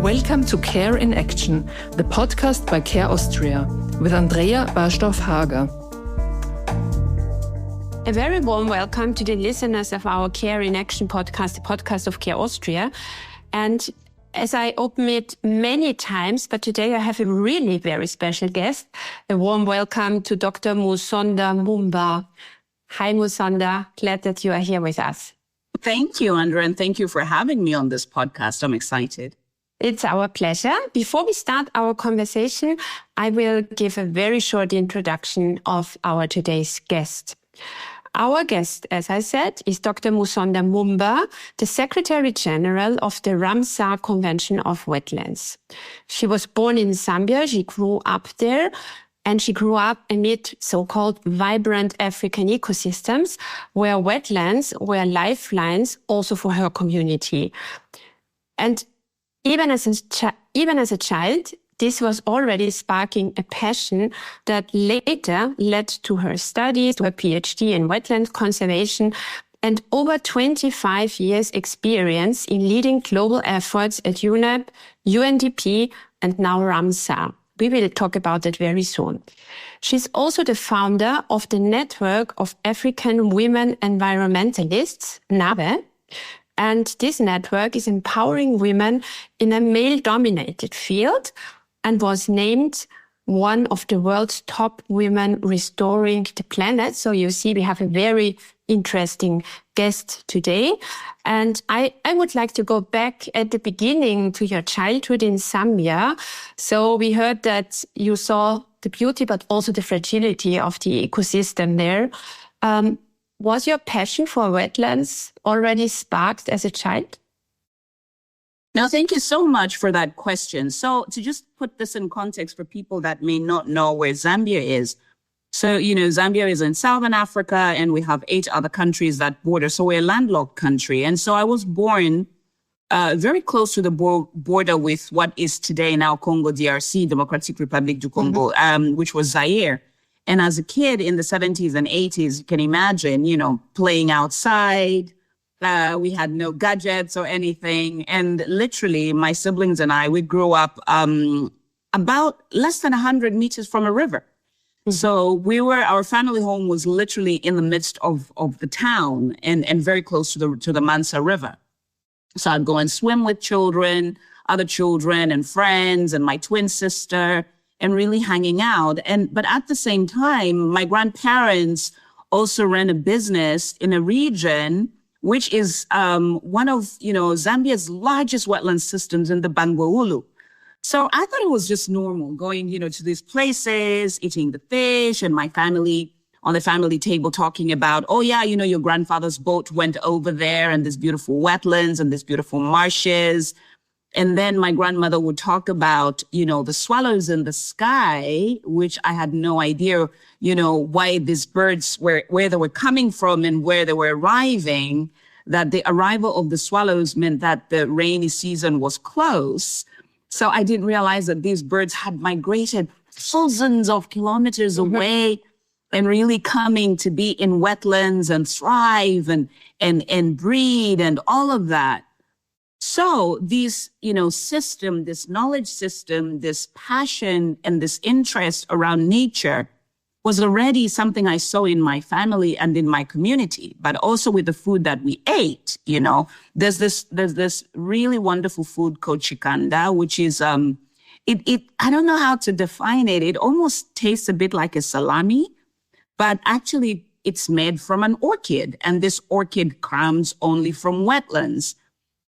Welcome to Care in Action, the podcast by Care Austria, with Andrea Barstorff-Hager. A very warm welcome to the listeners of our Care in Action podcast, the podcast of Care Austria. And as I open it many times, but today I have a really very special guest, a warm welcome to Dr. Musonda Mumba. Hi, Musonda. Glad that you are here with us. Thank you, Andrea, and thank you for having me on this podcast. I'm excited. It's our pleasure. Before we start our conversation, I will give a very short introduction of our today's guest. Our guest, as I said, is Dr. Musonda Mumba, the Secretary General of the Ramsar Convention of Wetlands. She was born in Zambia. She grew up there, and she grew up amid so-called vibrant African ecosystems where wetlands were lifelines also for her community. And even as a child, this was already sparking a passion that later led to her studies, to her PhD in wetland conservation, and over 25 years experience in leading global efforts at UNEP, UNDP, and now Ramsar. We will talk about that very soon. She's also the founder of the Network of African Women Environmentalists, NAWE, and this network is empowering women in a male-dominated field and was named one of the world's top women restoring the planet. So you see, we have a very interesting guest today. And I would like to go back at the beginning to your childhood in Zambia. So we heard that you saw the beauty, but also the fragility of the ecosystem there. Was your passion for wetlands already sparked as a child? No, thank you so much for that question. So to just put this in context for people that may not know where Zambia is. So, Zambia is in Southern Africa and we have 8 other countries that border. So we're a landlocked country. And so I was born very close to the border with what is today now Congo DRC, Democratic Republic du Congo, which was Zaire. And as a kid in the 70s and 80s, you can imagine, playing outside. We had no gadgets or anything. And literally, my siblings and I, we grew up about less than 100 meters from a river. Mm-hmm. So our family home was literally in the midst of the town and very close to the Ramsar River. So I'd go and swim with other children and friends and my twin sister and really hanging out. But at the same time, my grandparents also ran a business in a region which is one of, Zambia's largest wetland systems in the Bangweulu. So I thought it was just normal going, to these places, eating the fish, and my family on the family table talking about, oh yeah, your grandfather's boat went over there and this beautiful wetlands and this beautiful marshes. And then my grandmother would talk about, the swallows in the sky, which I had no idea, why these birds where they were coming from and where they were arriving, that the arrival of the swallows meant that the rainy season was close. So I didn't realize that these birds had migrated thousands of kilometers away and really coming to be in wetlands and thrive and breed and all of that. So this, system, this knowledge system, this passion and this interest around nature was already something I saw in my family and in my community, but also with the food that we ate. There's this really wonderful food called chikanda, which is, I don't know how to define it. It almost tastes a bit like a salami, but actually it's made from an orchid, and this orchid comes only from wetlands.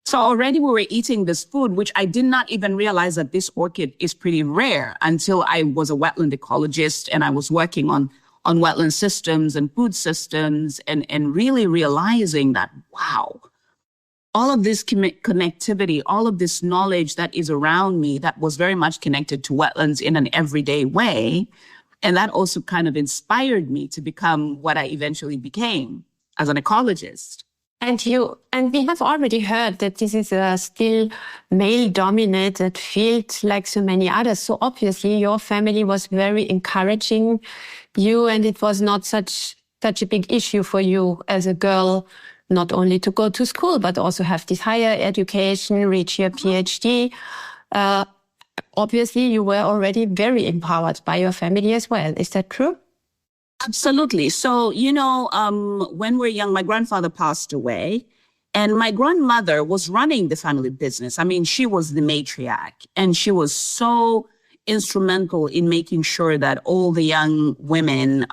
So already we were eating this food, which I did not even realize that this orchid is pretty rare until I was a wetland ecologist and I was working on wetland systems and food systems and really realizing that, wow, all of this connectivity, all of this knowledge that is around me that was very much connected to wetlands in an everyday way. And that also kind of inspired me to become what I eventually became as an ecologist. And we have already heard that this is a still male-dominated field like so many others. So obviously your family was very encouraging you, and it was not such a big issue for you as a girl not only to go to school, but also have this higher education, reach your PhD. Obviously, you were already very empowered by your family as well. Is that true? Absolutely. So, when we're young, my grandfather passed away and my grandmother was running the family business. I mean, she was the matriarch and she was so instrumental in making sure that all the young women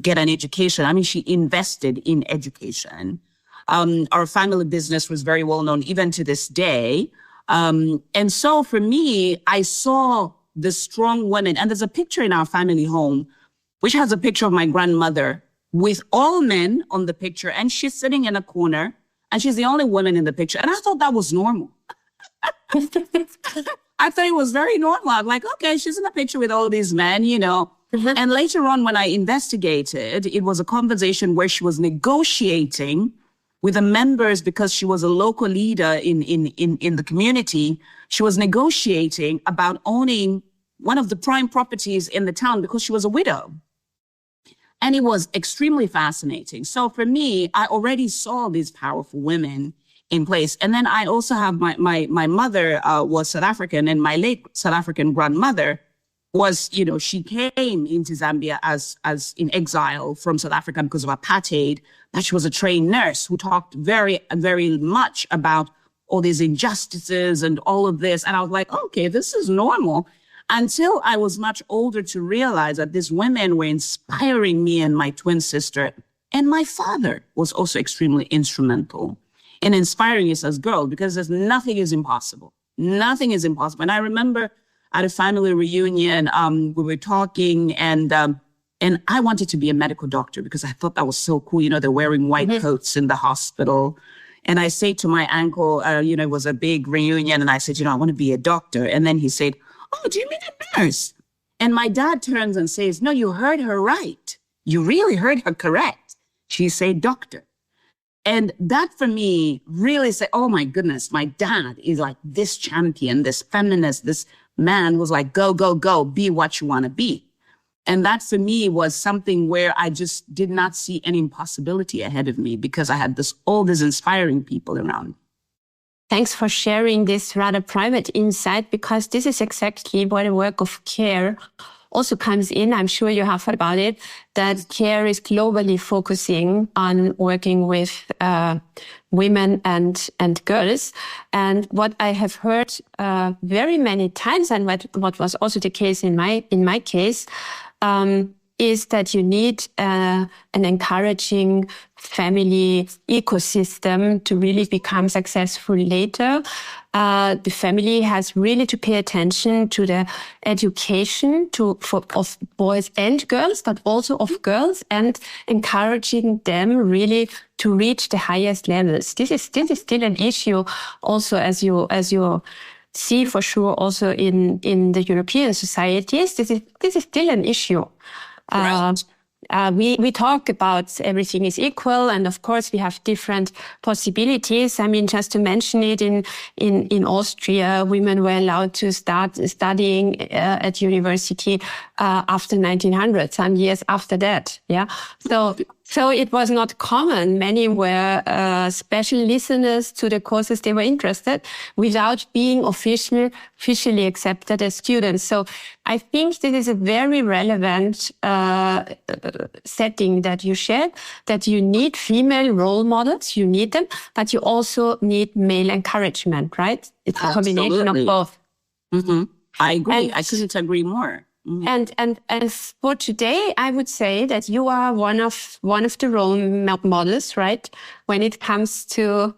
get an education. I mean, she invested in education. Our family business was very well known even to this day. And so for me, I saw the strong women, and there's a picture in our family home, which has a picture of my grandmother with all men on the picture. And she's sitting in a corner and she's the only woman in the picture. And I thought that was normal. I thought it was very normal. I'm like, okay, she's in a picture with all these men, Mm-hmm. And later on, when I investigated, it was a conversation where she was negotiating with the members because she was a local leader in the community. She was negotiating about owning one of the prime properties in the town because she was a widow. And it was extremely fascinating. So for me, I already saw these powerful women in place. And then I also have my mother was South African, and my late South African grandmother was, she came into Zambia as in exile from South Africa because of apartheid. And she was a trained nurse who talked very, very much about all these injustices and all of this. And I was like, okay, this is normal. Until I was much older to realize that these women were inspiring me and my twin sister. And my father was also extremely instrumental in inspiring us as girls, because nothing is impossible. Nothing is impossible. And I remember at a family reunion, we were talking and I wanted to be a medical doctor because I thought that was so cool. They're wearing white mm-hmm. coats in the hospital. And I say to my uncle, it was a big reunion. And I said, I want to be a doctor. And then he said, oh, do you mean a nurse? And my dad turns and says, no, you heard her right. You really heard her correct. She said doctor. And that for me really said, oh my goodness, my dad is like this champion, this feminist, this man was like, go, go, go, be what you want to be. And that for me was something where I just did not see any impossibility ahead of me because I had all these inspiring people around. Thanks for sharing this rather private insight, because this is exactly where the work of CARE also comes in. I'm sure you have heard about it, that CARE is globally focusing on working with women and girls. And what I have heard very many times, and what was also the case in my case, is that you need an encouraging family ecosystem to really become successful later. The family has really to pay attention to the education of boys and girls, but also of girls, and encouraging them really to reach the highest levels. This is still an issue, also as you see for sure also in the European societies. This is still an issue. Right. We talk about everything is equal, and of course we have different possibilities. I mean, just to mention it, in Austria, women were allowed to start studying at university after 1900, some years after that. Yeah, so it was not common. Many were special listeners to the courses they were interested without being officially accepted as students. So I think this is a very relevant setting that you shared, that you need female role models, you need them, but you also need male encouragement, right? It's a combination of both. Mm-hmm. I agree. I couldn't agree more. Mm-hmm. And for today, I would say that you are one of the role models, right? When it comes to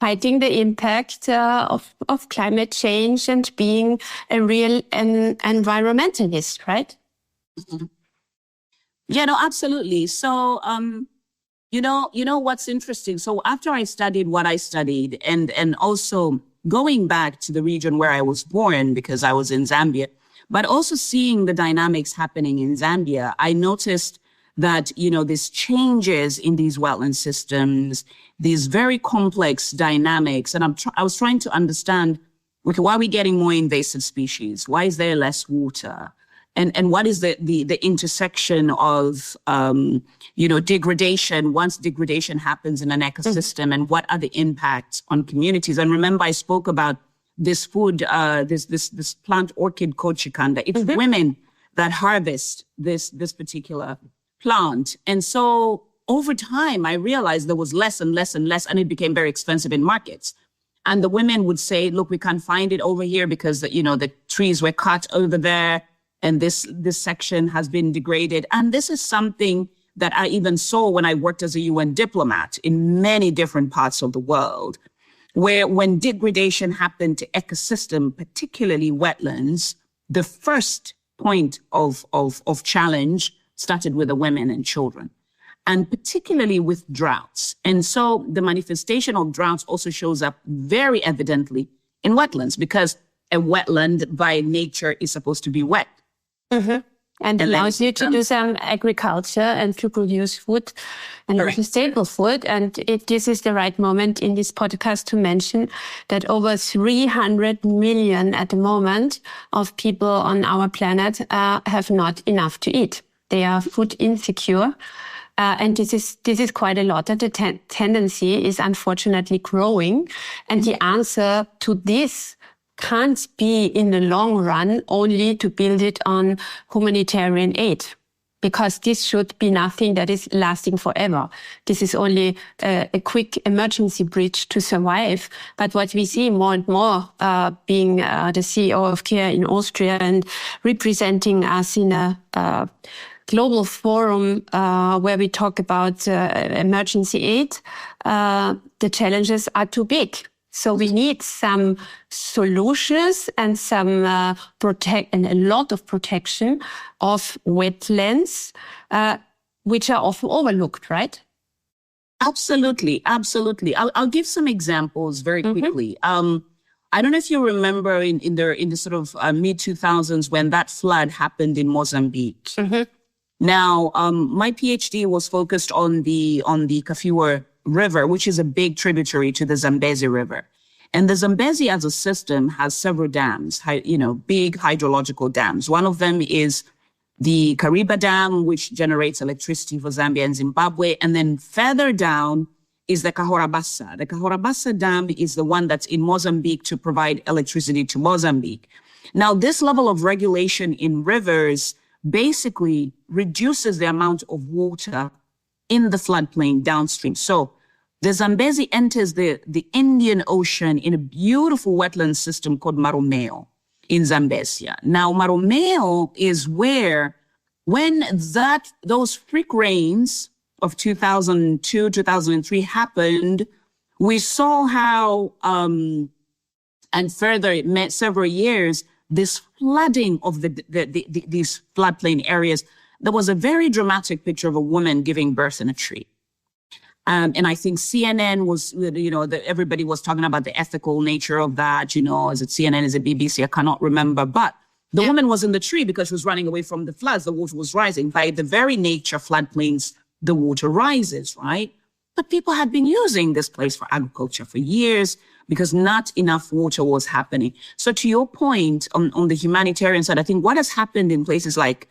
fighting the impact of climate change and being a real environmentalist, right? Mm-hmm. Yeah, no, absolutely. So, you know what's interesting. So after I studied what I studied, and also going back to the region where I was born, because I was in Zambia, but also seeing the dynamics happening in Zambia, I noticed that, these changes in these wetland systems, these very complex dynamics. And I was trying to understand, okay, why are we getting more invasive species? Why is there less water? and what is the intersection of, degradation, once degradation happens in an ecosystem, and what are the impacts on communities? And remember, I spoke about this food, this plant orchid kochikanda. It's women that harvest this particular plant. And so over time, I realized there was less and less and less, and it became very expensive in markets. And the women would say, look, we can't find it over here because, the trees were cut over there, and this section has been degraded. And this is something that I even saw when I worked as a UN diplomat in many different parts of the world, where when degradation happened to ecosystem, particularly wetlands, the first point of challenge started with the women and children, and particularly with droughts. And so the manifestation of droughts also shows up very evidently in wetlands, because a wetland by nature is supposed to be wet. And allows you to do some agriculture and to produce food and also stable food. And this is the right moment in this podcast to mention that over 300 million at the moment of people on our planet have not enough to eat. They are food insecure. And this is quite a lot. And the tendency is unfortunately growing. And the answer to this can't be in the long run only to build it on humanitarian aid, because this should be nothing that is lasting forever. This is only a quick emergency bridge to survive. But what we see more and more, being the CEO of CARE in Austria and representing us in a global forum where we talk about emergency aid, the challenges are too big. So we need some solutions and some and a lot of protection of wetlands, which are often overlooked, right? Absolutely. I'll give some examples very quickly. I don't know if you remember in the sort of mid 2000s when that flood happened in Mozambique. Now, my PhD was focused on the Kafue River, which is a big tributary to the Zambezi River. And the Zambezi as a system has several dams, big hydrological dams. One of them is the Kariba Dam, which generates electricity for Zambia and Zimbabwe. And then further down is the Cahora-Bassa. The Cahora-Bassa Dam is the one that's in Mozambique to provide electricity to Mozambique. Now, this level of regulation in rivers basically reduces the amount of water in the floodplain downstream. So the Zambezi enters the Indian Ocean in a beautiful wetland system called Maromeo in Zambezia. Now, Maromeo is where, when those freak rains of 2002, 2003 happened, we saw how, and further, it meant several years, this flooding of these floodplain areas. There was a very dramatic picture of a woman giving birth in a tree. And I think CNN was, everybody was talking about the ethical nature of that, is it CNN, is it BBC? I cannot remember. But the woman was in the tree because she was running away from the floods. The water was rising. By the very nature of floodplains, the water rises, right? But people had been using this place for agriculture for years because not enough water was happening. So to your point on the humanitarian side, I think what has happened in places like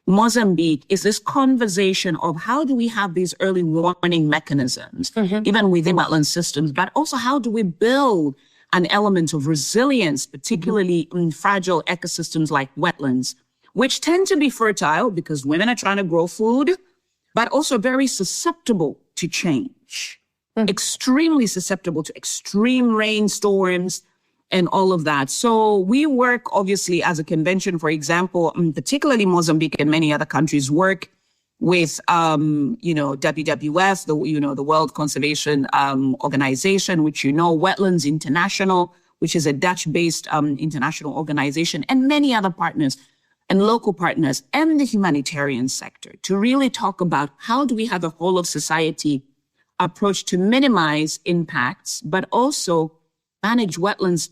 Mozambique is this conversation of how do we have these early warning mechanisms, even within wetland systems, but also how do we build an element of resilience, particularly in fragile ecosystems like wetlands, which tend to be fertile because women are trying to grow food, but also very susceptible to change, extremely susceptible to extreme rainstorms, and all of that. So we work, obviously, as a convention, for example, particularly Mozambique and many other countries work with, WWF, the World Conservation Organization, which Wetlands International, which is a Dutch-based international organization, and many other partners and local partners and the humanitarian sector to really talk about how do we have a whole of society approach to minimize impacts, but also manage wetlands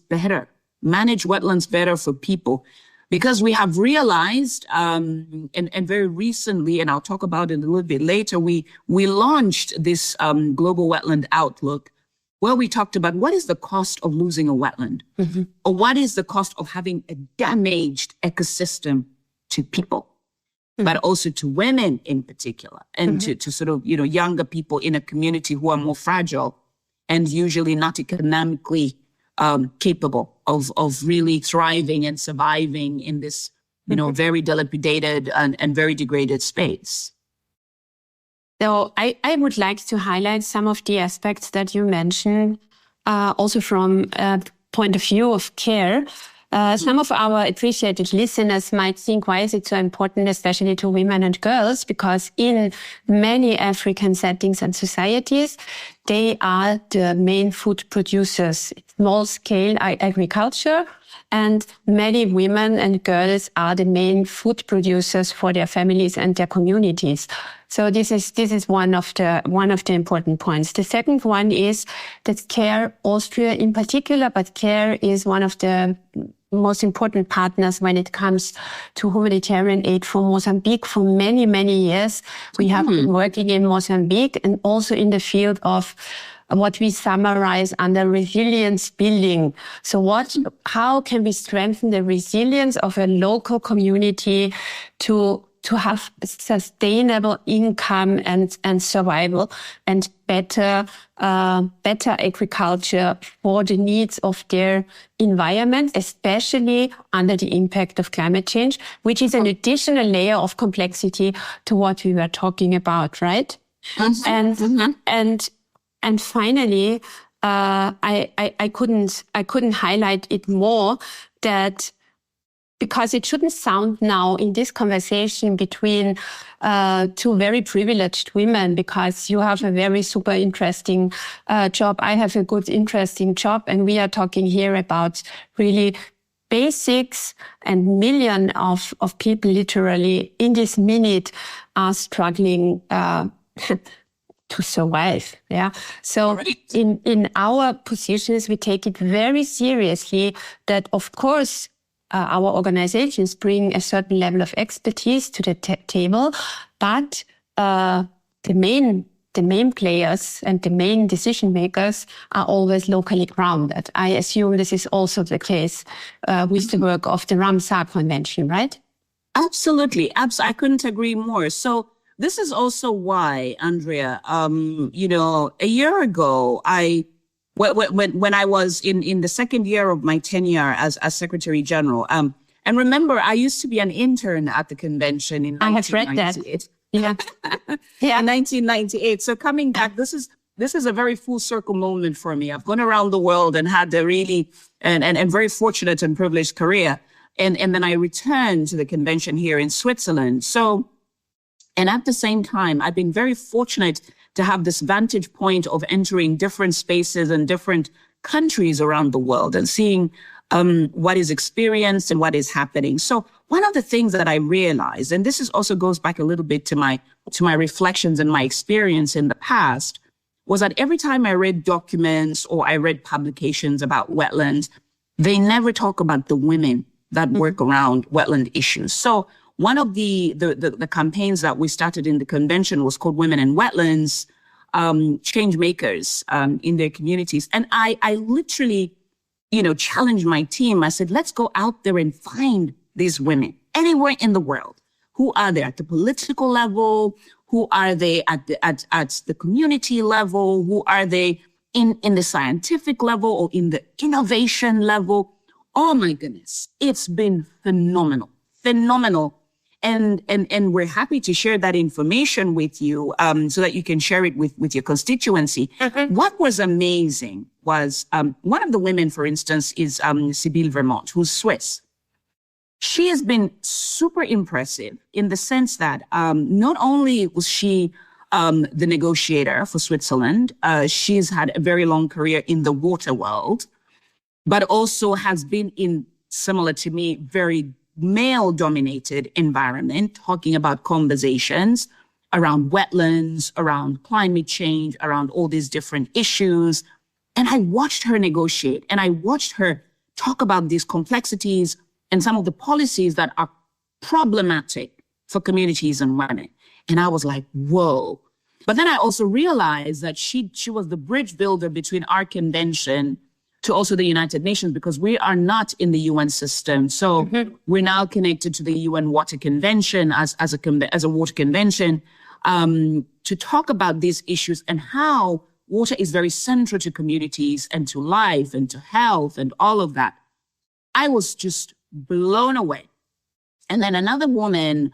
better for people. Because we have realized, and very recently, and I'll talk about it a little bit later, we launched this Global Wetland Outlook, where we talked about what is the cost of losing a wetland, or what is the cost of having a damaged ecosystem to people, but also to women in particular, and to sort of, younger people in a community who are more fragile and usually not economically capable of really thriving and surviving in this, very dilapidated and very degraded space. So I would like to highlight some of the aspects that you mentioned, also from a point of view of care. Some of our appreciated listeners might think, why is it so important, especially to women and girls? Because in many African settings and societies, they are the main food producers, small-scale agriculture, and many women and girls are the main food producers for their families and their communities. So this is one of the important points. The second one is that CARE Austria in particular, but CARE is one of the most important partners when it comes to humanitarian aid for Mozambique for many, many years. We have been working in Mozambique and also in the field of what we summarize under resilience building. So how can we strengthen the resilience of a local community to have sustainable income and survival and better agriculture for the needs of their environment, especially under the impact of climate change, which is an additional layer of complexity to what we were talking about, right? And finally, I couldn't highlight it more that, because it shouldn't sound now in this conversation between two very privileged women, because you have a very super interesting job. I have a good, interesting job. And we are talking here about really basics, and millions of people literally in this minute are struggling to survive. Yeah. So in our positions, we take it very seriously that, of course, our organizations bring a certain level of expertise to the table, but the main players and the main decision makers are always locally grounded. I assume this is also the case with the work of the Ramsar Convention, right? Absolutely. I couldn't agree more. So this is also why, Andrea, a year ago, when I was in the second year of my tenure as Secretary General, and remember, I used to be an intern at the convention in 1998. I have read that. Yeah. In 1998. So coming back, this is a very full circle moment for me. I've gone around the world and had a really and very fortunate and privileged career. And then I returned to the convention here in Switzerland. So, and at the same time, I've been very fortunate to have this vantage point of entering different spaces and different countries around the world and seeing what is experienced and what is happening. So one of the things that I realized, and this also goes back a little bit to my reflections and my experience in the past, was that every time I read documents or I read publications about wetlands, they never talk about the women that work around wetland issues. So one of the campaigns that we started in the convention was called Women in Wetlands, change makers in their communities. And I literally, challenged my team. I said, let's go out there and find these women anywhere in the world. Who are they at the political level? Who are they at the community level? Who are they in the scientific level or in the innovation level? Oh my goodness, it's been phenomenal. And we're happy to share that information with you, so that you can share it with your constituency. What was amazing was, one of the women, for instance, is, Sibylle Vermont, who's Swiss. She has been super impressive in the sense that, not only was she, the negotiator for Switzerland, she's had a very long career in the water world, but also has been in, similar to me, very male-dominated environment, talking about conversations around wetlands, around climate change, around all these different issues. And I watched her negotiate, and I watched her talk about these complexities and some of the policies that are problematic for communities and women. And I was like, whoa. But then I also realized that she was the bridge builder between our convention, to also the United Nations, because we are not in the UN system. So we're now connected to the UN Water Convention as a water convention, to talk about these issues and how water is very central to communities and to life and to health and all of that. I was just blown away. And then another woman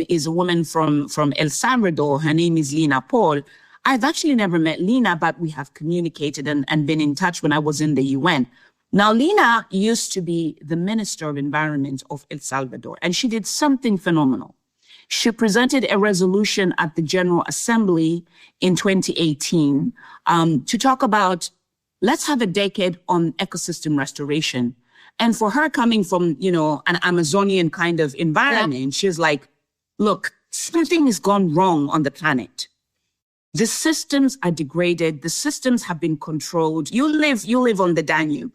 is a woman from El Salvador. Her name is Lina Paul. I've actually never met Lina, but we have communicated and been in touch when I was in the UN. Now, Lina used to be the Minister of Environment of El Salvador, and she did something phenomenal. She presented a resolution at the General Assembly in 2018 to talk about, let's have a decade on ecosystem restoration. And for her coming from, an Amazonian kind of environment, she's like, look, something has gone wrong on the planet. The systems are degraded. The systems have been controlled. You live on the Danube.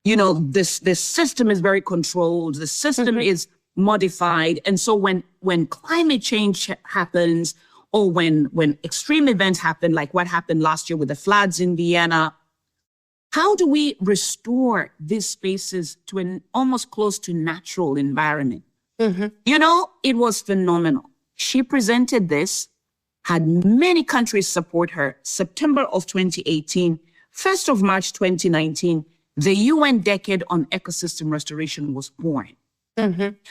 This system is very controlled. The system is modified. And so when climate change happens, or when extreme events happen, like what happened last year with the floods in Vienna, how do we restore these spaces to an almost close to natural environment? It was phenomenal. She presented this, had many countries support her. September of 2018, 1st of March 2019, the UN Decade on Ecosystem Restoration was born.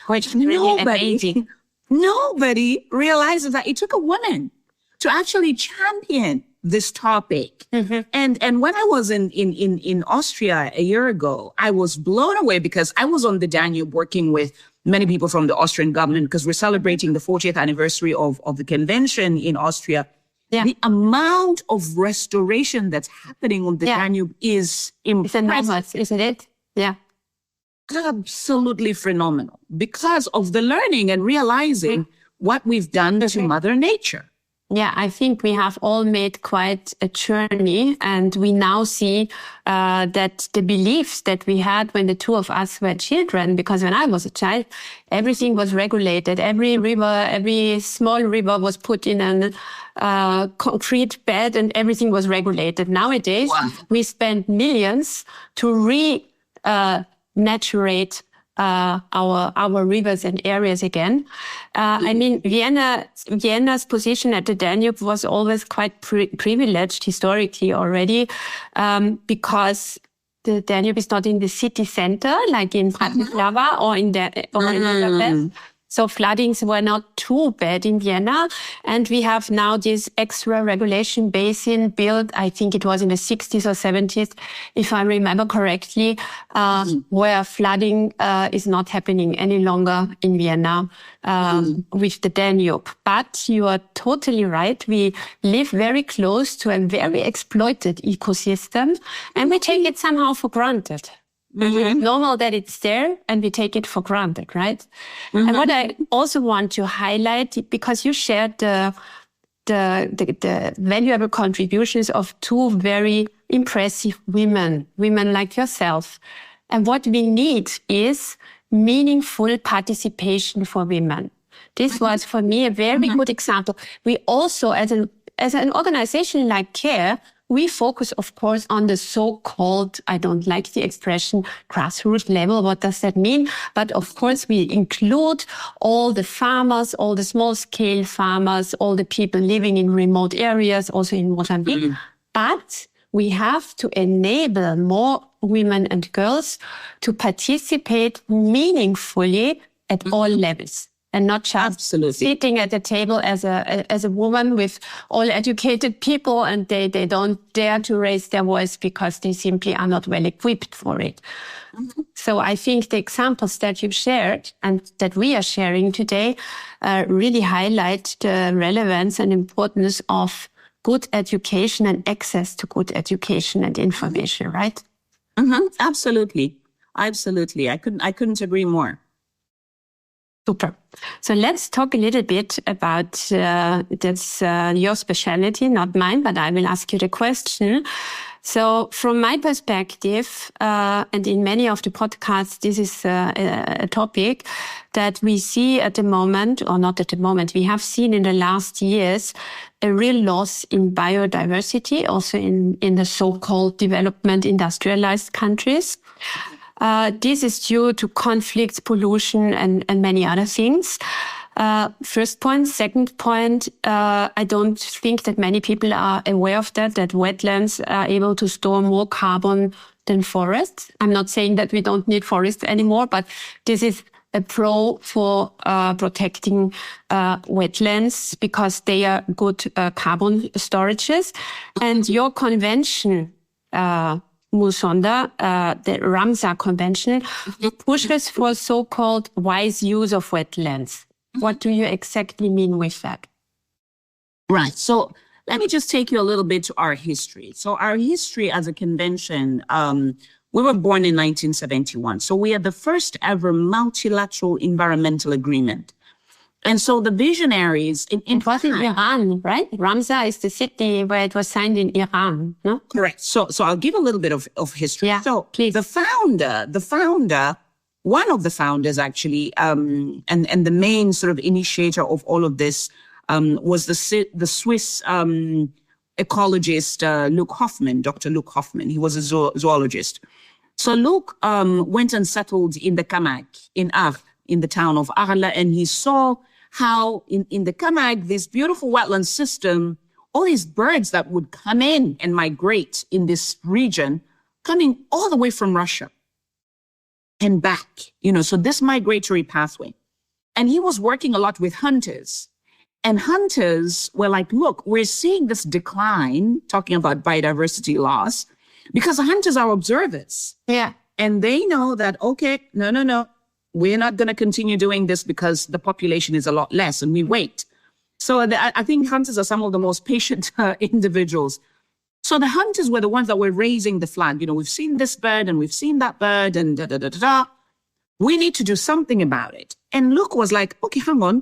Which really nobody realizes that it took a woman to actually champion this topic. And when I was in Austria a year ago, I was blown away because I was on the Danube working with many people from the Austrian government, because we're celebrating the 40th anniversary of the convention in Austria. Yeah. The amount of restoration that's happening on the Danube is impressive. It's enormous, isn't it? Yeah. Absolutely phenomenal, because of the learning and realizing what we've done to Mother Nature. Yeah, I think we have all made quite a journey, and we now see that the beliefs that we had when the two of us were children, because when I was a child, everything was regulated. Every river, every small river was put in a concrete bed, and everything was regulated. Nowadays, we spend millions to naturate our rivers and areas again. I mean, Vienna's position at the Danube was always quite privileged historically already, because the Danube is not in the city center, like in Bratislava or in Budapest. So floodings were not too bad in Vienna. And we have now this extra regulation basin built, I think it was in the 60s or 70s, if I remember correctly, where flooding is not happening any longer in Vienna with the Danube. But you are totally right. We live very close to a very exploited ecosystem, and we take it somehow for granted. It's normal that it's there, and we take it for granted, right? And what I also want to highlight, because you shared the valuable contributions of two very impressive women like yourself. And what we need is meaningful participation for women. This was for me a very good example. We also, as an organization like CARE, we focus, of course, on the so-called, I don't like the expression, grassroots level. What does that mean? But of course, we include all the farmers, all the small-scale farmers, all the people living in remote areas, also in Mozambique. But we have to enable more women and girls to participate meaningfully at all levels. And not just sitting at the table as a woman with all educated people, and they don't dare to raise their voice because they simply are not well equipped for it. So I think the examples that you shared and that we are sharing today really highlight the relevance and importance of good education and access to good education and information, right? Absolutely. I couldn't agree more. Super. So let's talk a little bit about that's your specialty, not mine, but I will ask you the question. So from my perspective, and in many of the podcasts, this is a topic that we see at the moment, or not at the moment, we have seen in the last years a real loss in biodiversity, also in the so-called development industrialized countries. This is due to conflicts, pollution, and many other things. First point. Second point, I don't think that many people are aware of that wetlands are able to store more carbon than forests. I'm not saying that we don't need forests anymore, but this is a pro for protecting wetlands because they are good carbon storages. And your convention, Musonda, the Ramsar Convention, pushes for so-called wise use of wetlands. What do you exactly mean with that? Right. So let me just take you a little bit to our history. So our history as a convention, we were born in 1971. So we are the first ever multilateral environmental agreement. And so the visionaries it was in Iran, right? Ramsar is the city where it was signed in Iran, no? Correct. So I'll give a little bit of history. Yeah, so please. One of the founders actually, and the main sort of initiator of all of this, was the Swiss ecologist Luke Hoffman, Dr. Luke Hoffman. He was a zoologist. So Luke went and settled in the Camargue, in Arles, in the town of Arles, and he saw how in the Camargue, this beautiful wetland system, all these birds that would come in and migrate in this region, coming all the way from Russia and back, so this migratory pathway. And he was working a lot with hunters. And hunters were like, look, we're seeing this decline, talking about biodiversity loss, because the hunters are observers. Yeah. And they know that, okay, no, we're not going to continue doing this because the population is a lot less, and we wait. So I think hunters are some of the most patient individuals. So the hunters were the ones that were raising the flag. We've seen this bird and we've seen that bird and da-da-da-da-da. We need to do something about it. And Luke was like, okay, hang on.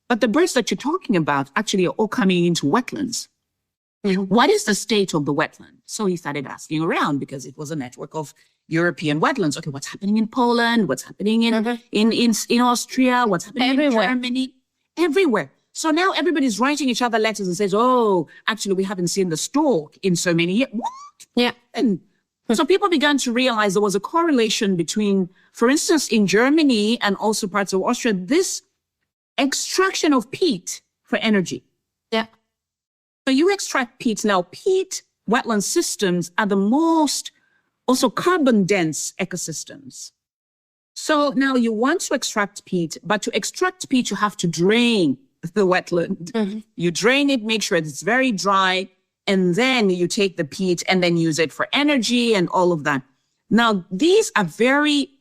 But the birds that you're talking about actually are all coming into wetlands. Mm-hmm. What is the state of the wetland? So he started asking around because it was a network of European wetlands. Okay, what's happening in Poland? What's happening in Austria? What's happening everywhere. In Germany? Everywhere. So now everybody's writing each other letters and says, oh, actually, we haven't seen the stork in so many years. What? Yeah. And so people began to realize there was a correlation between, for instance, in Germany and also parts of Austria, this extraction of peat for energy. Yeah. So you extract peat. Now, peat wetland systems are the most also carbon-dense ecosystems. So now you want to extract peat, but to extract peat, you have to drain the wetland. Mm-hmm. You drain it, make sure it's very dry, and then you take the peat and then use it for energy and all of that. Now, these are very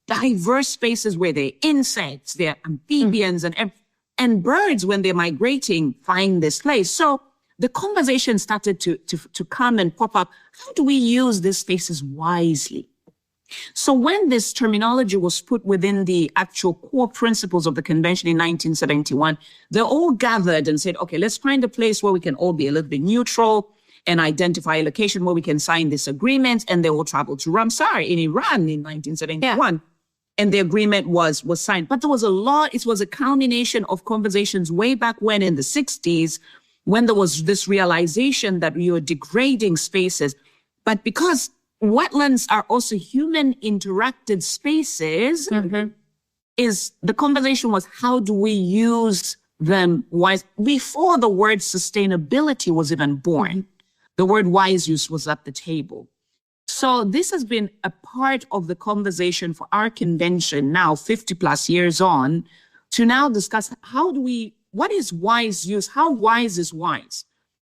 diverse spaces where there are insects, there are amphibians, and birds, when they're migrating, find this place. So the conversation started to come and pop up. How do we use these spaces wisely? So when this terminology was put within the actual core principles of the convention in 1971, they all gathered and said, okay, let's find a place where we can all be a little bit neutral and identify a location where we can sign this agreement. And they all traveled to Ramsar in Iran in 1971. Yeah. And the agreement was signed. But there was a lot. It was a culmination of conversations way back when in the 60s, when there was this realization that we were degrading spaces. But because wetlands are also human interacted spaces, is the conversation was, how do we use them wise? Before the word sustainability was even born, the word wise use was at the table. So this has been a part of the conversation for our convention now, 50 plus years on, to now discuss what is wise use? How wise is wise?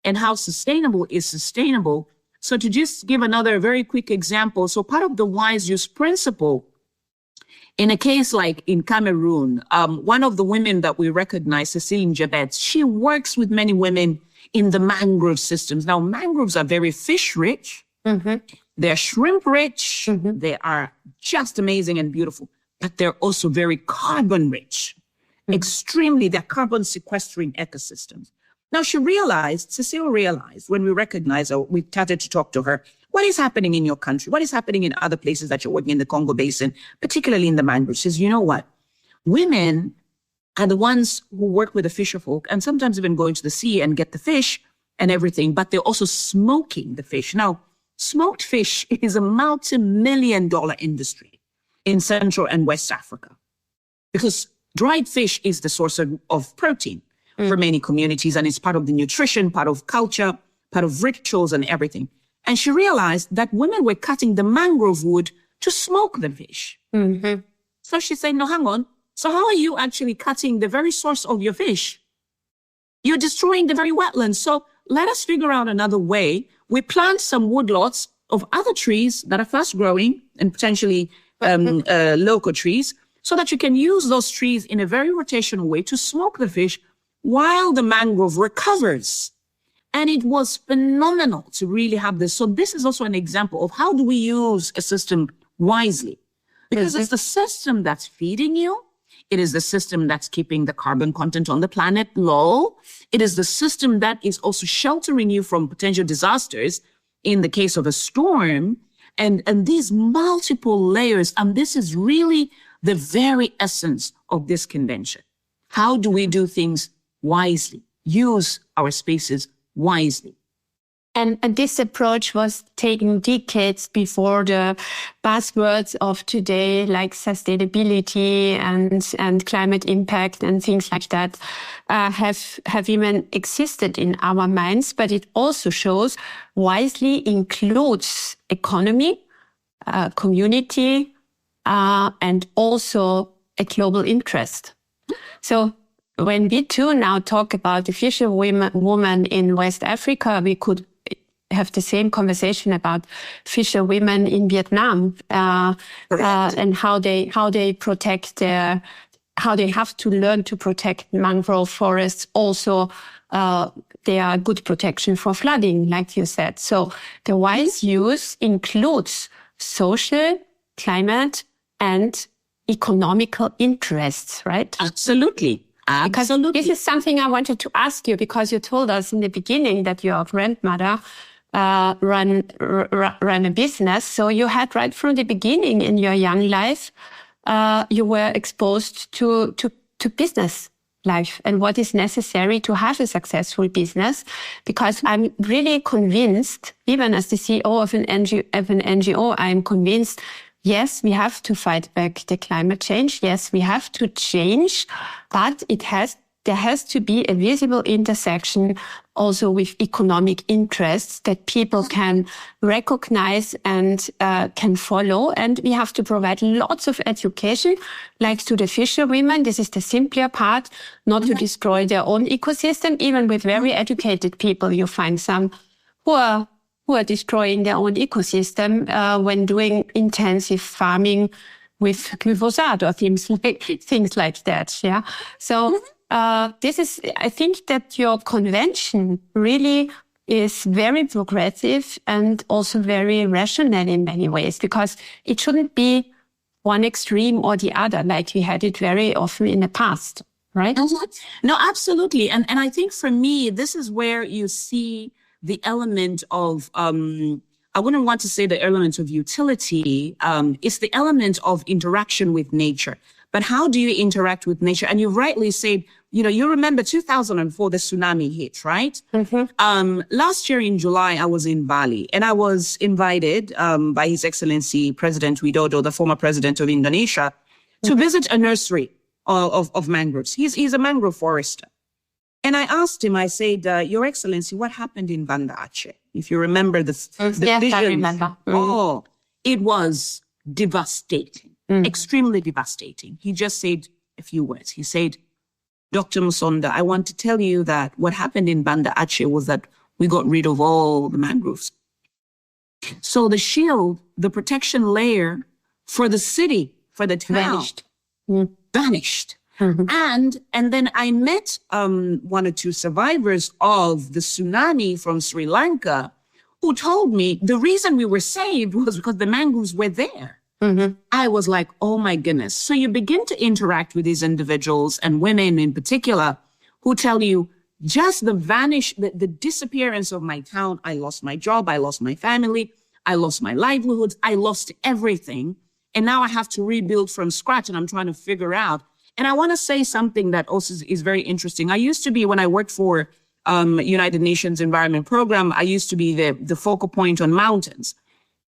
And how sustainable is sustainable? So to just give another very quick example, so part of the wise use principle, in a case like in Cameroon, one of the women that we recognize, Cécile Njebet, she works with many women in the mangrove systems. Now, mangroves are very fish rich. They're shrimp rich. They are just amazing and beautiful, but they're also very carbon rich. they're carbon sequestering ecosystems. Now Cecile realized when we recognized her, we started to talk to her, what is happening in your country? What is happening in other places that you're working in the Congo Basin, particularly in the mangroves? She says, you know what? Women are the ones who work with the fisher folk and sometimes even go into the sea and get the fish and everything, but they're also smoking the fish. Now, smoked fish is a multi-million-dollar industry in Central and West Africa because dried fish is the source of protein for many communities, and it's part of the nutrition, part of culture, part of rituals and everything. And she realized that women were cutting the mangrove wood to smoke the fish. Mm-hmm. So she said, no, hang on. So how are you actually cutting the very source of your fish? You're destroying the very wetlands. So let us figure out another way. We plant some woodlots of other trees that are fast growing and potentially local trees so that you can use those trees in a very rotational way to smoke the fish while the mangrove recovers. And it was phenomenal to really have this. So this is also an example of how do we use a system wisely? Because it's the system that's feeding you. It is the system that's keeping the carbon content on the planet low. It is the system that is also sheltering you from potential disasters in the case of a storm. And these multiple layers, and this is really the very essence of this convention. How do we do things wisely? Use our spaces wisely. And this approach was taken decades before the buzzwords of today, like sustainability and climate impact and things like that, have even existed in our minds. But it also shows wisely includes economy, community, and also a global interest. So when we too now talk about the fisherwoman in West Africa, we could have the same conversation about fisherwomen in Vietnam, and how they protect how they have to learn to protect mangrove forests. Also, they are good protection for flooding, like you said. So the wise use includes social, climate, and economical interests, right? Absolutely. Because this is something I wanted to ask you, because you told us in the beginning that your grandmother ran a business. So you had right from the beginning in your young life, you were exposed to business life and what is necessary to have a successful business. Because I'm really convinced, even as the CEO of an NGO, I'm convinced, yes, we have to fight back the climate change. Yes, we have to change, but there has to be a visible intersection also with economic interests that people can recognize and can follow. And we have to provide lots of education, like to the fisherwomen. This is the simpler part, not to destroy their own ecosystem. Even with very educated people, you find some who are destroying their own ecosystem when doing intensive farming with glyphosate or things like that. Yeah. So this is, I think that your convention really is very progressive and also very rational in many ways, because it shouldn't be one extreme or the other, like we had it very often in the past, right? No, absolutely. And I think for me, this is where you see the element of, I wouldn't want to say the element of utility. It's the element of interaction with nature. But how do you interact with nature? And you rightly said, you remember 2004, the tsunami hit, right? Mm-hmm. Last year in July, I was in Bali and I was invited by His Excellency President Widodo, the former president of Indonesia, to visit a nursery of mangroves. He's a mangrove forester. And I asked him, I said, Your Excellency, what happened in Banda Aceh? If you remember the yes, vision. I remember. Mm-hmm. Oh, it was devastating, extremely devastating. He just said a few words. He said, Dr. Musonda, I want to tell you that what happened in Banda Aceh was that we got rid of all the mangroves. So the shield, the protection layer for the city, for the town, vanished. Mm-hmm. And then I met one or two survivors of the tsunami from Sri Lanka who told me the reason we were saved was because the mangroves were there. I was like, oh my goodness. So you begin to interact with these individuals and women in particular who tell you just the disappearance of my town. I lost my job. I lost my family. I lost my livelihoods. I lost everything. And now I have to rebuild from scratch and I'm trying to figure out. And I want to say something that also is very interesting. I used to be, when I worked for United Nations Environment Program, I used to be the focal point on mountains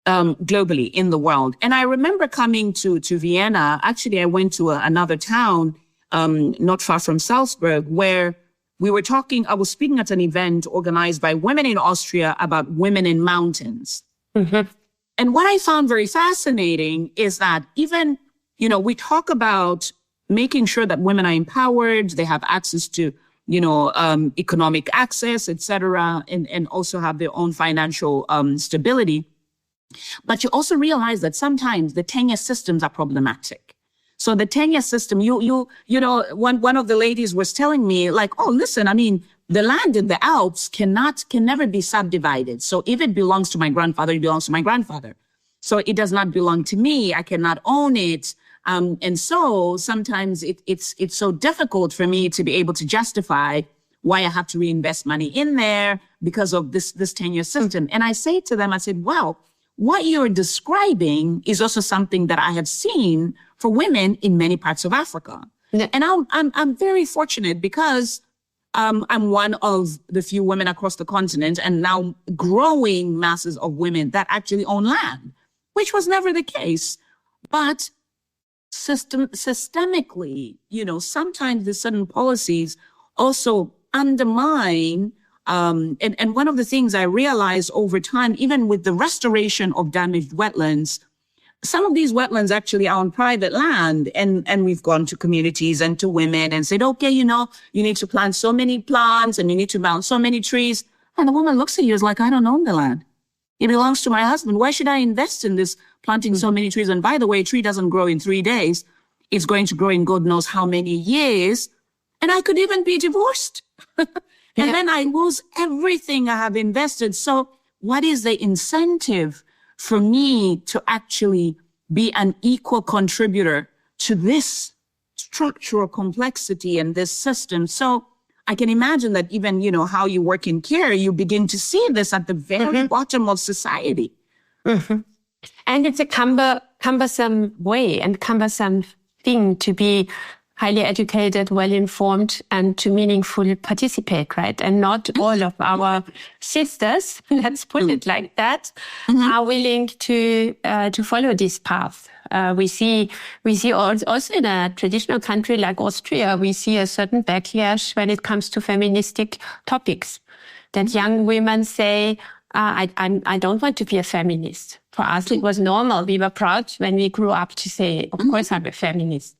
globally in the world. And I remember coming to Vienna. Actually, I went to another town not far from Salzburg, where I was speaking at an event organized by women in Austria about women in mountains. And what I found very fascinating is that even, we talk about making sure that women are empowered, they have access to, economic access, et cetera, and also have their own financial stability. But you also realize that sometimes the tenure systems are problematic. So the tenure system, one of the ladies was telling me, like, oh, listen, I mean, the land in the Alps can never be subdivided. So if it belongs to my grandfather, it belongs to my grandfather. So it does not belong to me. I cannot own it. And so sometimes it's so difficult for me to be able to justify why I have to reinvest money in there because of this tenure system. And I say to them, I said, wow, what you're describing is also something that I have seen for women in many parts of Africa. Yeah. And I'm very fortunate because I'm one of the few women across the continent and now growing masses of women that actually own land, which was never the case. But systemically, sometimes the certain policies also undermine. And one of the things I realized over time, even with the restoration of damaged wetlands, some of these wetlands actually are on private land. And we've gone to communities and to women and said, okay, you need to plant so many plants and you need to mount so many trees. And the woman looks at you as like, I don't own the land. It belongs to my husband. Why should I invest in this planting so many trees? And by the way, a tree doesn't grow in 3 days. It's going to grow in God knows how many years. And I could even be divorced. And then I lose everything I have invested. So what is the incentive for me to actually be an equal contributor to this structural complexity and this system? So I can imagine that even, how you work in care, you begin to see this at the very bottom of society. And it's a cumbersome way and cumbersome thing to be highly educated, well-informed, and to meaningfully participate, right? And not all of our sisters, let's put it like that, are willing to follow this path. We see also in a traditional country like Austria, we see a certain backlash when it comes to feministic topics. That young women say, I don't want to be a feminist. For us, it was normal. We were proud when we grew up to say, of course, I'm a feminist.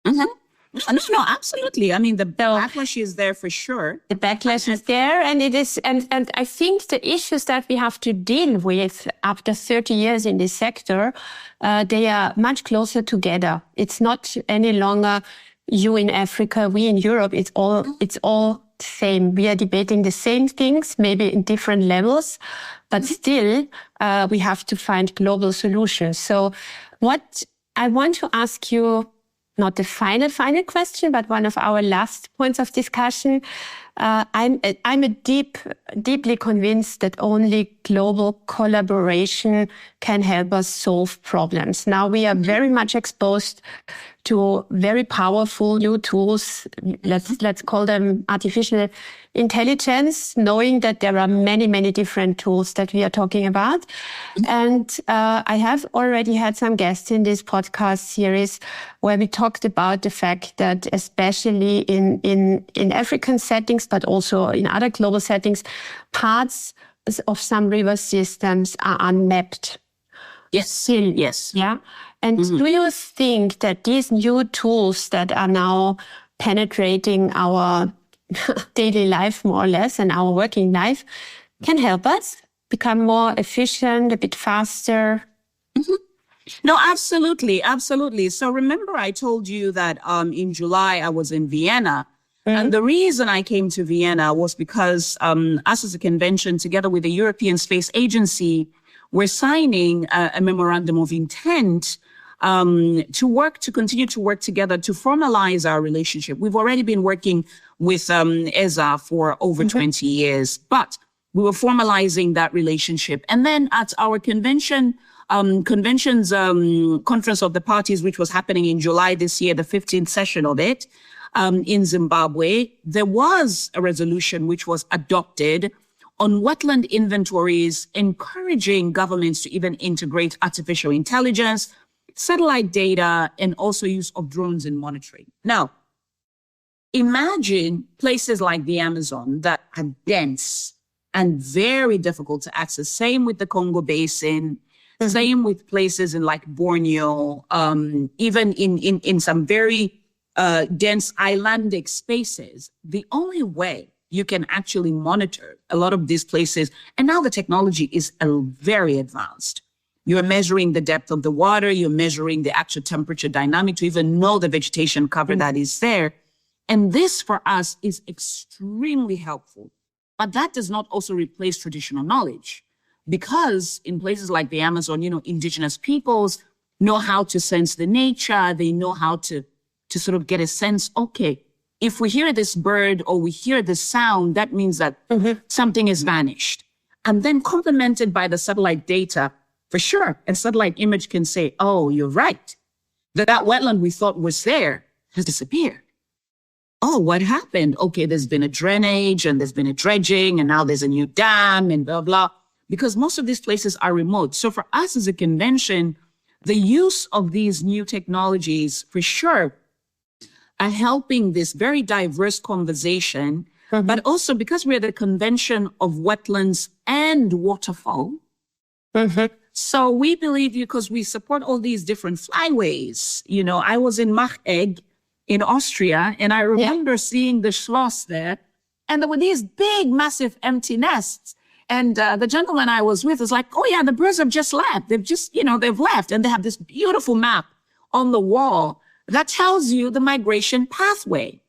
No, absolutely. I mean, the backlash is there for sure. The backlash is there, and it is, and I think the issues that we have to deal with after 30 years in this sector, they are much closer together. It's not any longer you in Africa, we in Europe. It's all the same. We are debating the same things, maybe in different levels, but still, we have to find global solutions. So, what I want to ask you. Not the final question, but one of our last points of discussion. I'm deeply convinced that only global collaboration can help us solve problems. Now we are very much exposed to very powerful new tools. Let's call them artificial intelligence, knowing that there are many, many different tools that we are talking about. And I have already had some guests in this podcast series where we talked about the fact that especially in African settings, but also in other global settings, parts of some river systems are unmapped. Yes. Still, yes. Yeah. And do you think that these new tools that are now penetrating our daily life, more or less, and our working life, can help us become more efficient, a bit faster? No, absolutely. Absolutely. So remember, I told you that in July, I was in Vienna. And the reason I came to Vienna was because us as a convention, together with the European Space Agency, we're signing a memorandum of intent to continue to work together to formalize our relationship. We've already been working with ESA for over 20 years, but we were formalizing that relationship. And then at our conventions conference of the parties, which was happening in July this year, the 15th session of it, in Zimbabwe, there was a resolution which was adopted on wetland inventories, encouraging governments to even integrate artificial intelligence, satellite data, and also use of drones in monitoring. Now, imagine places like the Amazon that are dense and very difficult to access. Same with the Congo Basin, same with places in like Borneo, even in some very dense islandic spaces. The only way you can actually monitor a lot of these places, and now the technology is very advanced. You're measuring the depth of the water, you're measuring the actual temperature dynamic to even know the vegetation cover that is there. And this for us is extremely helpful. But that does not also replace traditional knowledge, because in places like the Amazon, indigenous peoples know how to sense the nature. They know how to sort of get a sense, okay, if we hear this bird or we hear this sound, that means that something has vanished. And then complemented by the satellite data, for sure, a satellite image can say, oh, you're right. That wetland we thought was there has disappeared. Oh, what happened? Okay, there's been a drainage and there's been a dredging and now there's a new dam and blah, blah. Because most of these places are remote. So for us as a convention, the use of these new technologies, for sure, are helping this very diverse conversation. But also because we're the convention of wetlands and waterfowl. So we believe, because we support all these different flyways. I was in Machegg in Austria, and I remember seeing the Schloss there, and there were these big, massive empty nests. And the gentleman I was with was like, oh yeah, the birds have just left. They've left. And they have this beautiful map on the wall that tells you the migration pathway.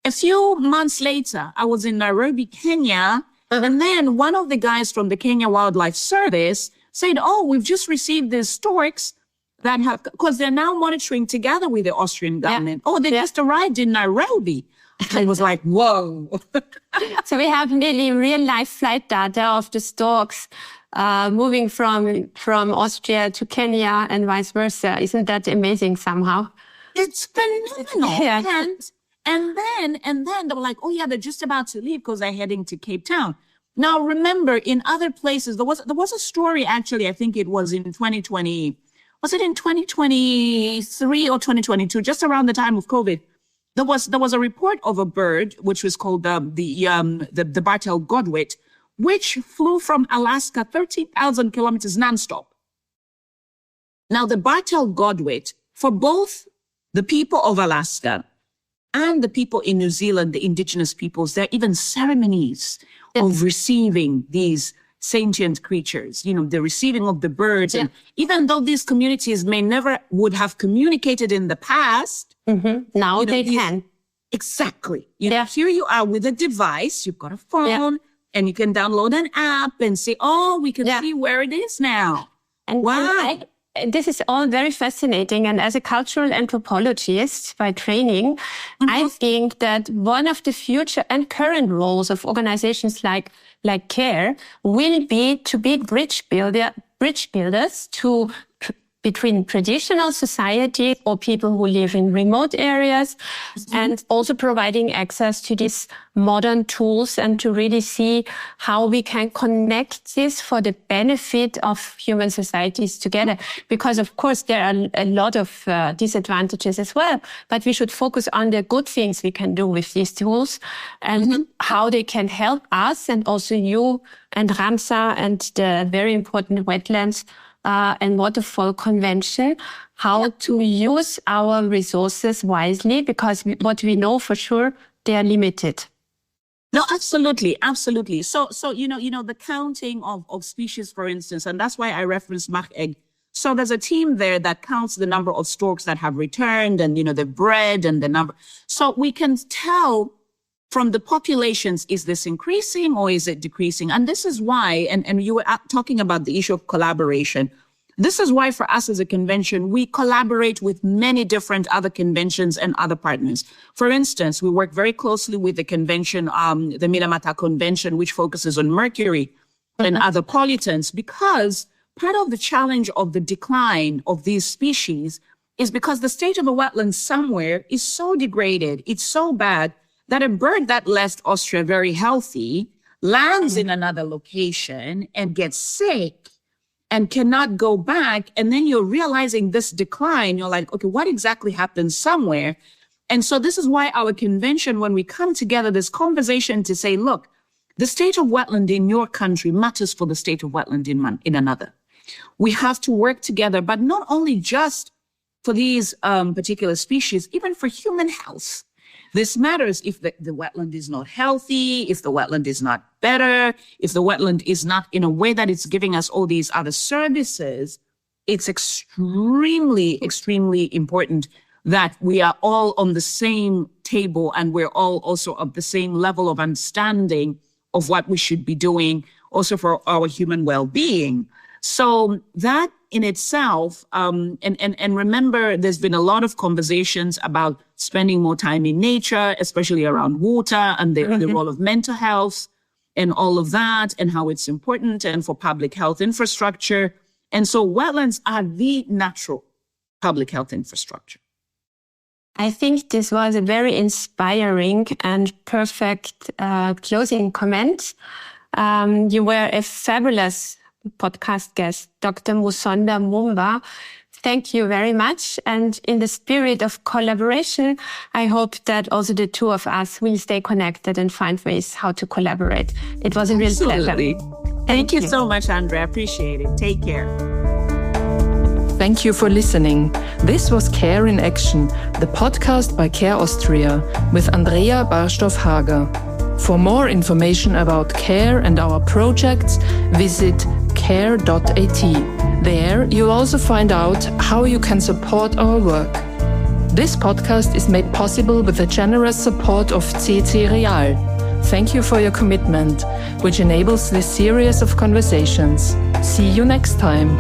A few months later, I was in Nairobi, Kenya, and then one of the guys from the Kenya Wildlife Service said, oh, we've just received these storks that have, because they're now monitoring together with the Austrian government. Oh, they just arrived in Nairobi. I was like, whoa. So we have nearly real life flight data of the storks moving from Austria to Kenya and vice versa. Isn't that amazing somehow? It's phenomenal. And then they were like, oh yeah, they're just about to leave because they're heading to Cape Town. Now, remember, in other places, there was a story, actually, I think it was in 2020. Was it in 2023 or 2022, just around the time of COVID? There was a report of a bird, which was called the Bartel Godwit, which flew from Alaska 13,000 kilometers nonstop. Now, the Bartel Godwit, for both the people of Alaska and the people in New Zealand, the indigenous peoples, there are even ceremonies of receiving these sentient creatures, the receiving of the birds. And even though these communities would have communicated in the past, now they can. Exactly. Here you are with a device, you've got a phone, and you can download an app and say, oh, we can see where it is now. And wow. This is all very fascinating. And as a cultural anthropologist by training, I think that one of the future and current roles of organizations like CARE will be to be bridge builders between traditional society or people who live in remote areas, and also providing access to these modern tools and to really see how we can connect this for the benefit of human societies together. Because of course there are a lot of disadvantages as well, but we should focus on the good things we can do with these tools and how they can help us, and also you and Ramsar and the very important Wetlands and Waterfall Convention, how to use our resources wisely, because what we know for sure, they are limited. No, absolutely. Absolutely. So, the counting of species, for instance, and that's why I referenced Machegg. So there's a team there that counts the number of storks that have returned and, the bred and the number. So we can tell from the populations, is this increasing or is it decreasing? And this is why, and you were talking about the issue of collaboration. This is why for us as a convention, we collaborate with many different other conventions and other partners. For instance, we work very closely with the convention, the Minamata Convention, which focuses on mercury and other pollutants, because part of the challenge of the decline of these species is because the state of the wetlands somewhere is so degraded, it's so bad, that a bird that left Austria very healthy lands in another location and gets sick and cannot go back. And then you're realizing this decline. You're like, okay, what exactly happened somewhere? And so this is why our convention, when we come together, this conversation to say, look, the state of wetland in your country matters for the state of wetland in another. We have to work together, but not only just for these particular species, even for human health. This matters if the wetland is not healthy, if the wetland is not better, if the wetland is not in a way that it's giving us all these other services. It's extremely, extremely important that we are all on the same table and we're all also of the same level of understanding of what we should be doing also for our human well-being. So that in itself, and remember, there's been a lot of conversations about spending more time in nature, especially around water and the role of mental health and all of that and how it's important and for public health infrastructure. And so wetlands are the natural public health infrastructure. I think this was a very inspiring and perfect closing comment. You were a fabulous podcast guest, Dr. Musonda Mumba. Thank you very much. And in the spirit of collaboration, I hope that also the two of us will stay connected and find ways how to collaborate. It was a real pleasure. Thank you so much, Andrea. I appreciate it. Take care. Thank you for listening. This was Care in Action, the podcast by Care Austria with Andrea Barstoff-Hager. For more information about CARE and our projects, visit care.at. There, you'll also find out how you can support our work. This podcast is made possible with the generous support of CC Real. Thank you for your commitment, which enables this series of conversations. See you next time.